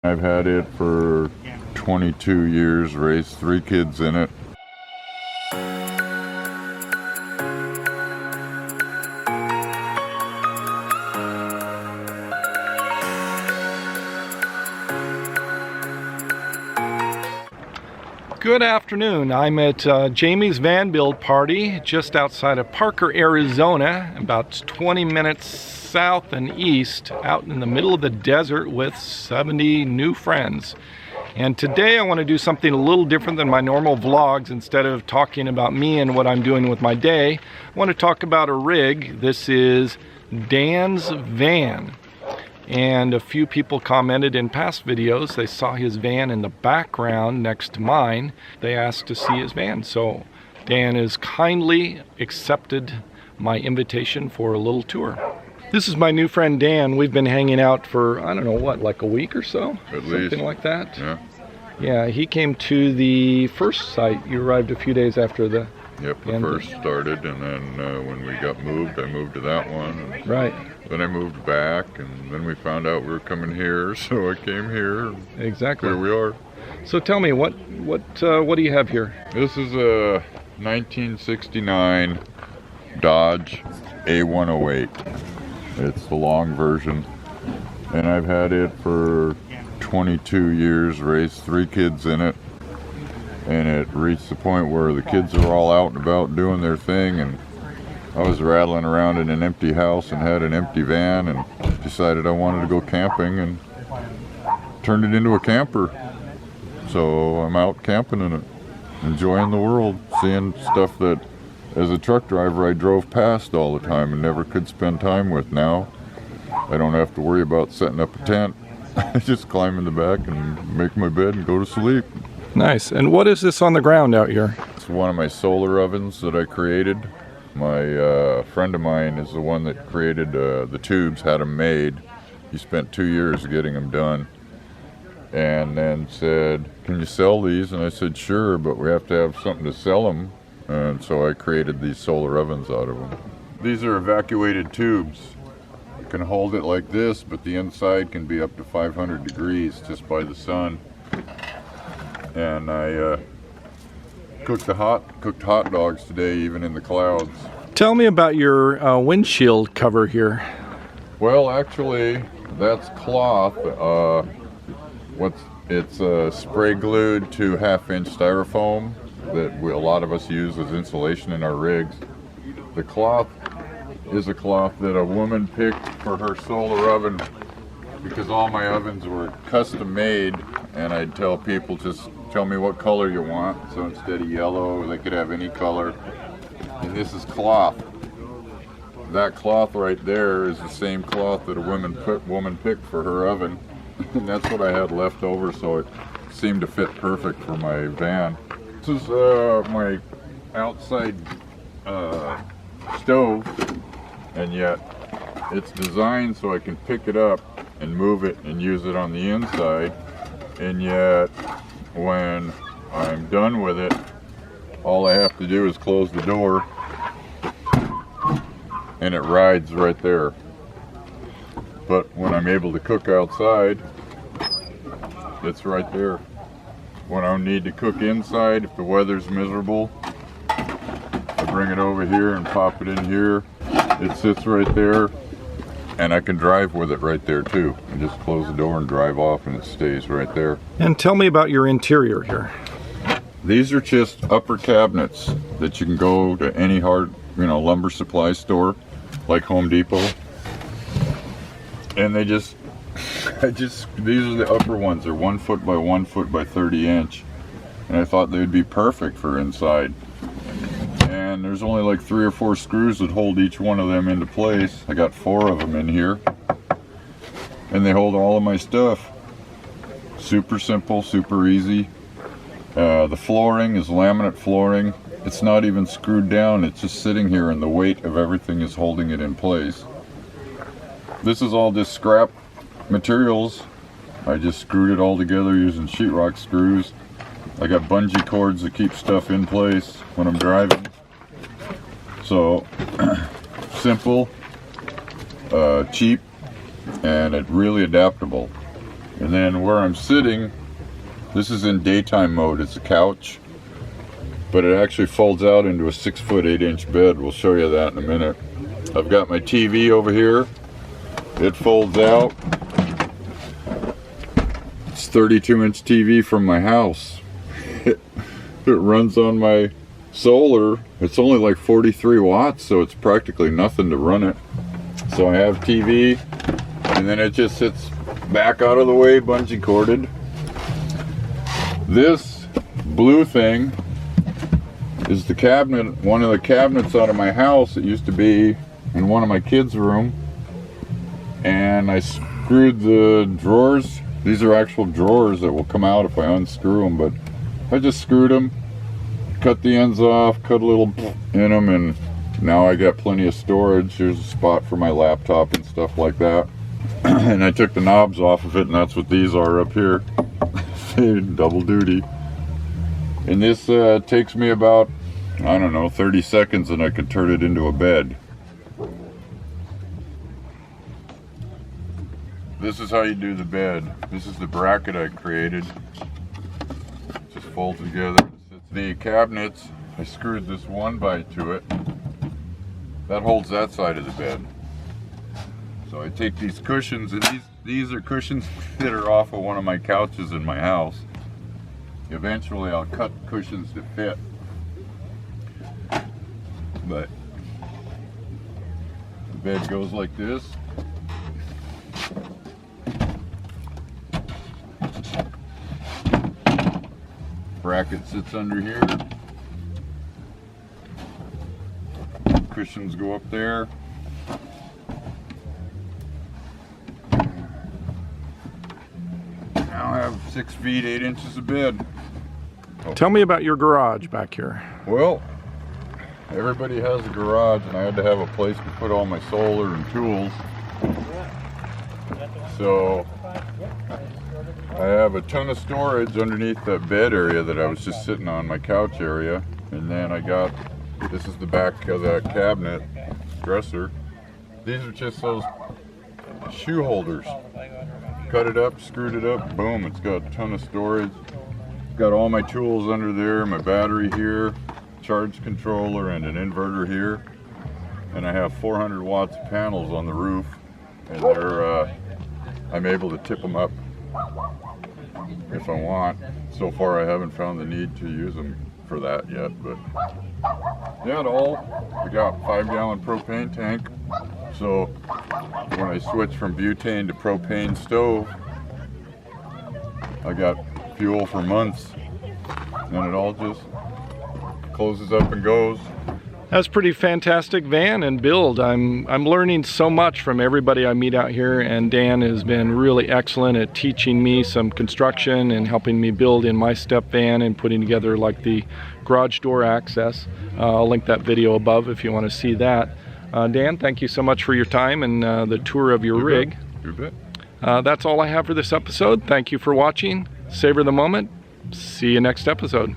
I've had it for 22 years, raised 3 kids in it. Good afternoon. I'm at Jamie's van build party just outside of Parker, Arizona, about 20 minutes south and east, out in the middle of the desert with 70 new friends. And today I want to do something a little different than my normal vlogs. Instead of talking about me and what I'm doing with my day, I want to talk about a rig. This is Dan's van. And a few people commented in past videos, they saw his van in the background next to mine. They asked to see his van. So Dan has kindly accepted my invitation for a little tour. This is my new friend Dan. We've been hanging out for, I don't know what, like a week or so? At least. Something like that? Yeah. Yeah, he came to the first site. You arrived a few days after the... Yep, the first started, and then when we got moved, I moved to that one. And right. Then I moved back, and then we found out we were coming here, so I came here. Exactly. Here we are. So tell me, what do you have here? This is a 1969 Dodge A108. It's the long version, and I've had it for 22 years, raised 3 kids in it. And it reached the point where the kids were all out and about doing their thing, and I was rattling around in an empty house and had an empty van, and decided I wanted to go camping and turned it into a camper. So I'm out camping in it, enjoying the world, seeing stuff that as a truck driver I drove past all the time and never could spend time with. Now I don't have to worry about setting up a tent. I just climb in the back and make my bed and go to sleep. Nice. And what is this on the ground out here? It's one of my solar ovens that I created. My friend of mine is the one that created the tubes, had them made. He spent 2 years getting them done, and then said, "Can you sell these?" And I said, "Sure, but we have to have something to sell them." And so I created these solar ovens out of them. These are evacuated tubes. You can hold it like this, but the inside can be up to 500 degrees just by the sun. And I cooked hot dogs today, even in the clouds. Tell me about your windshield cover here. Well, actually, that's cloth. It's spray glued to 1/2-inch styrofoam that a lot of us use as insulation in our rigs. The cloth is a cloth that a woman picked for her solar oven, because all my ovens were custom made, and I'd tell people, just tell me what color you want. So instead of yellow, they could have any color. And this is cloth. That cloth right there is the same cloth that a woman picked for her oven. And that's what I had left over, so it seemed to fit perfect for my van. This is my outside stove, and yet it's designed so I can pick it up and move it and use it on the inside. And yet when I'm done with it, all I have to do is close the door and it rides right there. But when I'm able to cook outside, it's right there. When I need to cook inside, if the weather's miserable, I bring it over here and pop it in here. It sits right there, and I can drive with it right there too. And just close the door and drive off, and it stays right there. And tell me about your interior here. These are just upper cabinets that you can go to any lumber supply store like Home Depot. And these are the upper ones. They're 1 foot by 1 foot by 30 inch. And I thought they'd be perfect for inside. And there's only like 3 or 4 screws that hold each one of them into place. I got 4 of them in here, and they hold all of my stuff. Super simple, super easy. The flooring is laminate flooring. It's not even screwed down, it's just sitting here, and the weight of everything is holding it in place. This is all just scrap materials. I just screwed it all together using sheetrock screws. I got bungee cords that keep stuff in place when I'm driving. So simple, cheap, and it's really adaptable. And then where I'm sitting, this is in daytime mode. It's a couch, but it actually folds out into a 6-foot 8-inch bed. We'll show you that in a minute. I've got my TV over here. It folds out. It's 32-inch TV from my house. It runs on my solar. It's only like 43 watts, so it's practically nothing to run it. So I have TV, and then it just sits back out of the way, bungee corded. This blue thing is the cabinet, one of the cabinets out of my house. It used to be in one of my kids' room, and I screwed the drawers. These are actual drawers that will come out if I unscrew them, but I just screwed them, cut the ends off, cut a little in them, and now I got plenty of storage. Here's a spot for my laptop and stuff like that. And I took the knobs off of it, and that's what these are up here. Double duty. And this takes me about, I don't know, 30 seconds, and I can turn it into a bed. This is how you do the bed. This is the bracket I created. Just folds together. The cabinets, I screwed this 1x to it. That holds that side of the bed. So I take these cushions, and these are cushions that are off of one of my couches in my house. Eventually I'll cut cushions to fit. But the bed goes like this. Bracket sits under here. Cushions go up there. Now I have 6 feet 8 inches of bed. Tell me about your garage back here. Well, everybody has a garage, and I had to have a place to put all my solar and tools. So I have a ton of storage underneath that bed area that I was just sitting on, my couch area. And then I got, this is the back of that cabinet dresser. These are just those shoe holders. Cut it up, screwed it up, boom, it's got a ton of storage. Got all my tools under there, my battery here, charge controller, and an inverter here. And I have 400 watts of panels on the roof, and they're I'm able to tip them up if I want. So far I haven't found the need to use them for that yet, but yeah, I got 5-gallon propane tank. So when I switch from butane to propane stove, I got fuel for months, and it all just closes up and goes. That's pretty fantastic van and build. I'm learning so much from everybody I meet out here, and Dan has been really excellent at teaching me some construction and helping me build in my step van and putting together like the garage door access. I'll link that video above if you want to see that. Dan, thank you so much for your time and the tour of your rig. You bet. That's all I have for this episode. Thank you for watching. Savor the moment. See you next episode.